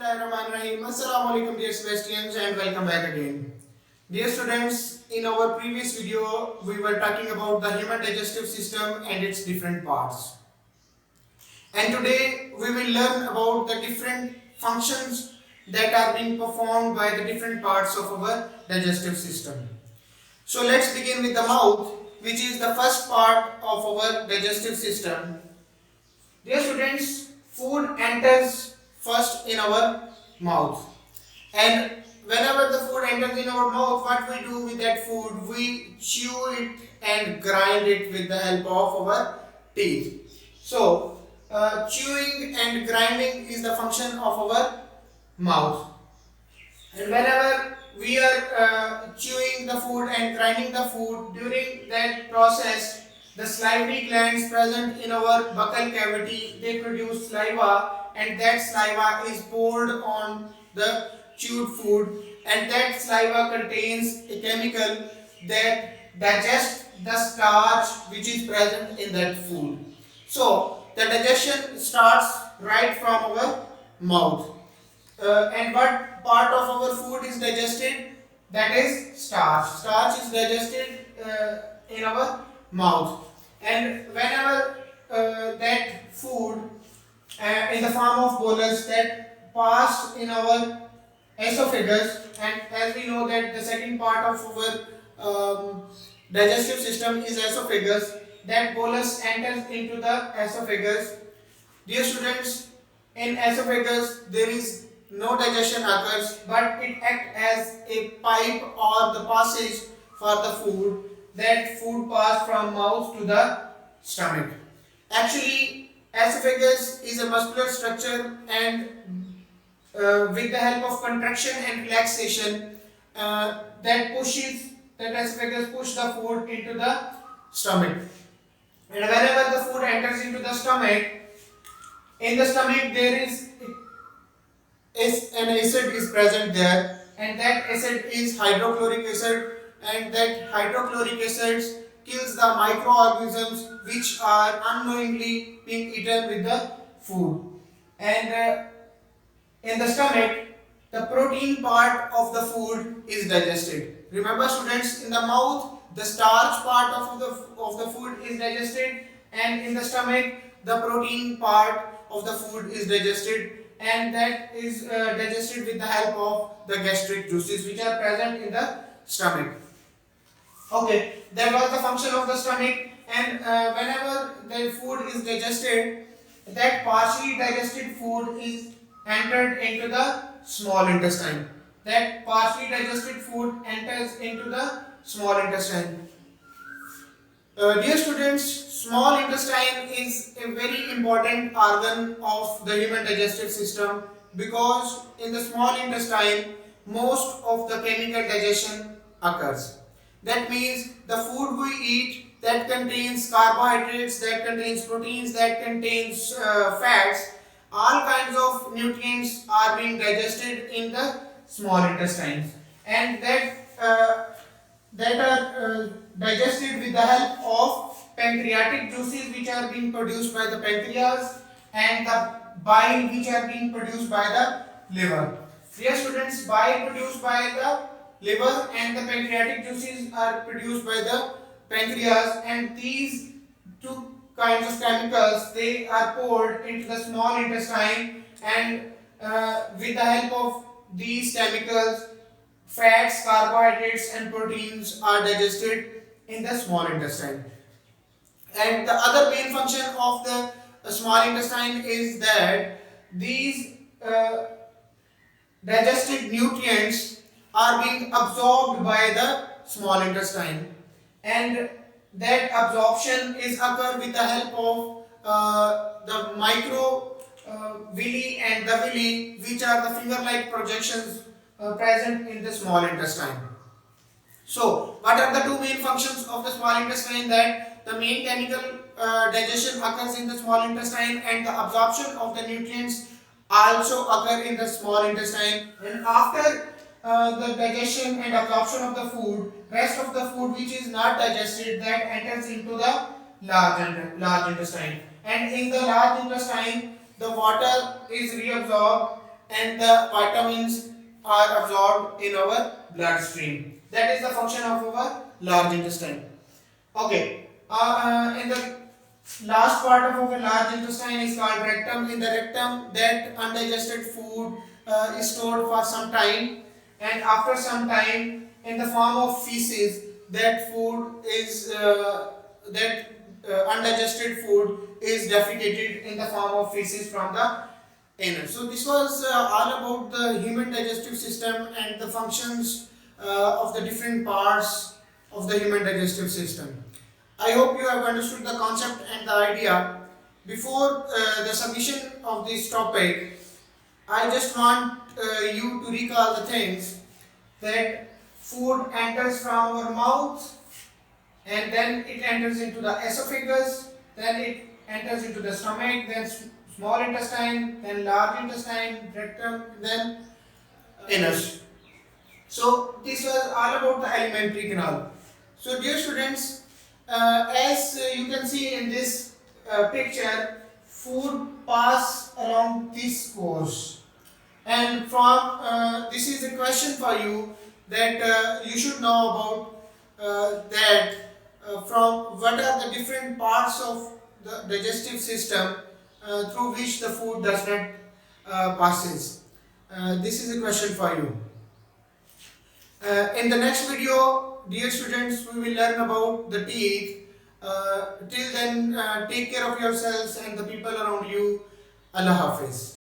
Bismillahirrahmanirrahim. Assalamu alaikum dear students and welcome back again. Dear students, in our previous video we were talking about the human digestive system and its different parts. And today we will learn about the different functions that are being performed by the different parts of our digestive system. So let's begin with the mouth, which is the first part of our digestive system. Dear students, food enters first in our mouth, and whenever the food enters in our mouth, what we do with that food, we chew it and grind it with the help of our teeth. So chewing and grinding is the function of our mouth, and whenever we are chewing the food and grinding the food, during that process the salivary glands present in our buccal cavity, they produce saliva, and that saliva is poured on the chewed food, and that saliva contains a chemical that digests the starch which is present in that food. So the digestion starts right from our mouth. And what part of our food is digested? That is starch. Starch is digested in our mouth, and whenever that food in the form of bolus that passed in our esophagus, and as we know that the second part of our digestive system is esophagus, that bolus enters into the esophagus. Dear students, in esophagus there is no digestion occurs, but it acts as a pipe or the passage for the food. That food pass from mouth to the stomach. Actually, esophagus is a muscular structure, and with the help of contraction and relaxation, that esophagus push the food into the stomach. And whenever the food enters into the stomach, in the stomach there is an acid is present there, and that acid is hydrochloric acid, and that hydrochloric acid kills the microorganisms which are unknowingly being eaten with the food. And in the stomach, the protein part of the food is digested. Remember students, in the mouth the starch part of the food is digested, and in the stomach the protein part of the food is digested, and that is digested with the help of the gastric juices which are present in the stomach. Okay, that was the function of the stomach, and whenever the food is digested, that partially digested food is entered into the small intestine. That partially digested food enters into the small intestine. Dear students, small intestine is a very important organ of the human digestive system, because in the small intestine most of the chemical digestion occurs. That means the food we eat that contains carbohydrates, that contains proteins, that contains fats, all kinds of nutrients are being digested in the small intestines, and that are digested with the help of pancreatic juices which are being produced by the pancreas, and the bile which are being produced by the liver. Dear students, bile produced by the liver and the pancreatic juices are produced by the pancreas, and these two kinds of chemicals, they are poured into the small intestine, and with the help of these chemicals, fats, carbohydrates and proteins are digested in the small intestine. And the other main function of the small intestine is that these digested nutrients are being absorbed by the small intestine, and that absorption is occur with the help of the micro villi and the villi, which are the finger like projections present in the small intestine. So what are the two main functions of the small intestine? That the main chemical digestion occurs in the small intestine, and the absorption of the nutrients also occur in the small intestine, and after the digestion and absorption of the food, rest of the food which is not digested, that enters into the large intestine, and in the large intestine the water is reabsorbed and the vitamins are absorbed in our bloodstream. That is the function of our large intestine. Okay. In the last part of our large intestine is called rectum. In the rectum, that undigested food is stored for some time, and after some time, in the form of feces, that food is undigested food is defecated in the form of feces from the anus. So this was all about the human digestive system and the functions of the different parts of the human digestive system. I hope you have understood the concept and the idea. Before the submission of this topic, I just want you to recall the things that food enters from our mouth, and then it enters into the esophagus, then it enters into the stomach, then small intestine, then large intestine, rectum, then anus. So this was all about the alimentary canal. So dear students, as you can see in this picture, food pass along this course, and from this is a question for you that you should know about that from what are the different parts of the digestive system through which the food does not passes. This is a question for you. In the next video, dear students, we will learn about the teeth. Till then, take care of yourselves and the people around you. Allah Hafiz.